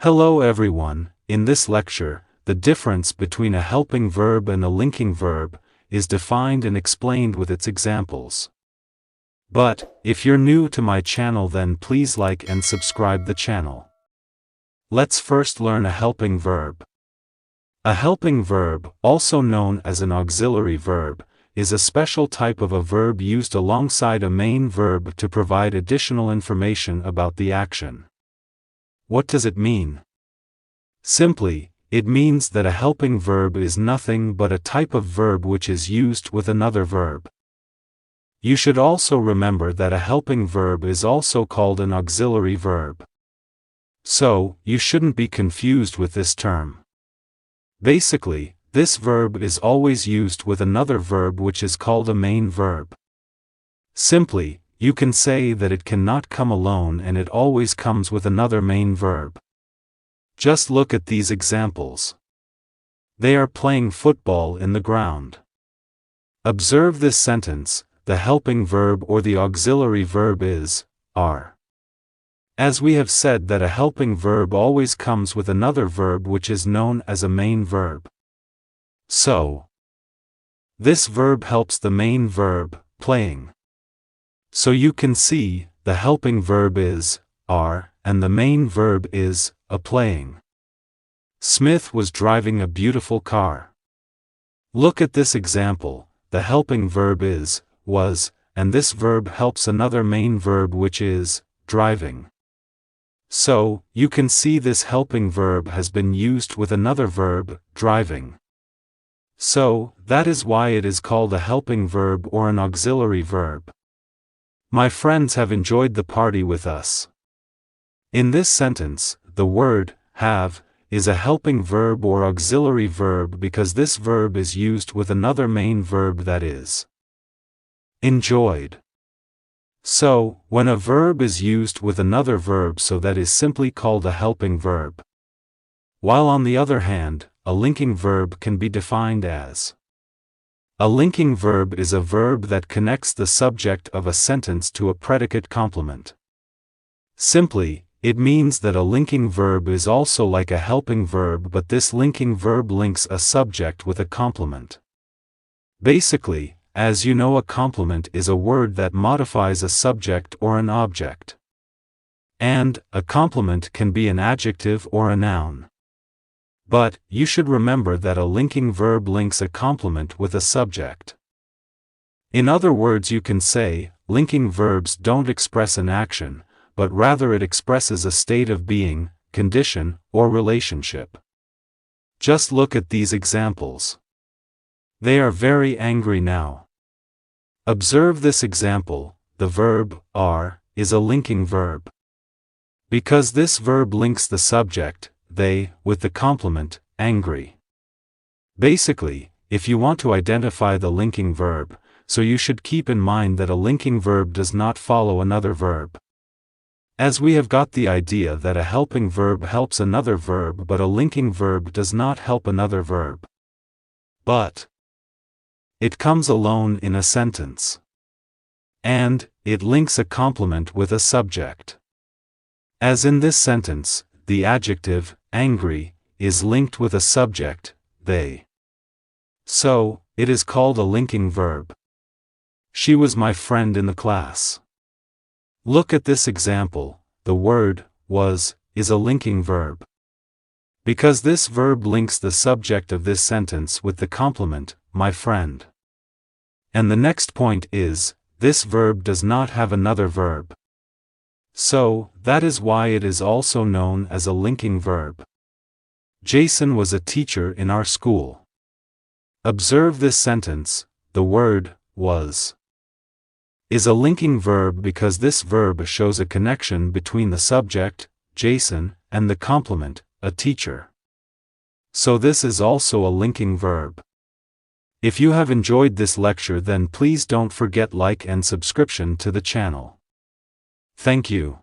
Hello everyone, in this lecture, the difference between a helping verb and a linking verb is defined and explained with its examples. But, if you're new to my channel then please like and subscribe the channel. Let's first learn a helping verb. A helping verb, also known as an auxiliary verb, is a special type of a verb used alongside a main verb to provide additional information about the action. What does it mean? Simply, it means that a helping verb is nothing but a type of verb which is used with another verb. You should also remember that a helping verb is also called an auxiliary verb. So, you shouldn't be confused with this term. Basically, this verb is always used with another verb which is called a main verb. Simply, you can say that it cannot come alone and it always comes with another main verb. Just look at these examples. They are playing football in the ground. Observe this sentence, the helping verb or the auxiliary verb is, are. As we have said that a helping verb always comes with another verb which is known as a main verb. So, this verb helps the main verb, playing. So you can see, the helping verb is, are, and the main verb is, a playing. Smith was driving a beautiful car. Look at this example, the helping verb is, was, and this verb helps another main verb which is, driving. So, you can see this helping verb has been used with another verb, driving. So, that is why it is called a helping verb or an auxiliary verb. My friends have enjoyed the party with us. In this sentence, the word, have, is a helping verb or auxiliary verb because this verb is used with another main verb that is enjoyed. So, when a verb is used with another verb so that is simply called a helping verb. While on the other hand, a linking verb can be defined as. A linking verb is a verb that connects the subject of a sentence to a predicate complement. Simply, it means that a linking verb is also like a helping verb but this linking verb links a subject with a complement. Basically, as you know, a complement is a word that modifies a subject or an object. And, a complement can be an adjective or a noun. But, you should remember that a linking verb links a complement with a subject. In other words, you can say, linking verbs don't express an action, but rather it expresses a state of being, condition, or relationship. Just look at these examples. They are very angry now. Observe this example, the verb, are, is a linking verb. Because this verb links the subject, they, with the complement, angry. Basically, if you want to identify the linking verb, so you should keep in mind that a linking verb does not follow another verb. As we have got the idea that a helping verb helps another verb but a linking verb does not help another verb. But it comes alone in a sentence. And it links a complement with a subject. As in this sentence, the adjective, angry, is linked with a subject, they. So, it is called a linking verb. She was my friend in the class. Look at this example, the word, was, is a linking verb. Because this verb links the subject of this sentence with the complement, my friend. And the next point is, this verb does not have another verb. So, that is why it is also known as a linking verb. Jason was a teacher in our school. Observe this sentence, the word, was, is a linking verb because this verb shows a connection between the subject, Jason, and the complement, a teacher. So this is also a linking verb. If you have enjoyed this lecture then please don't forget like and subscription to the channel. Thank you.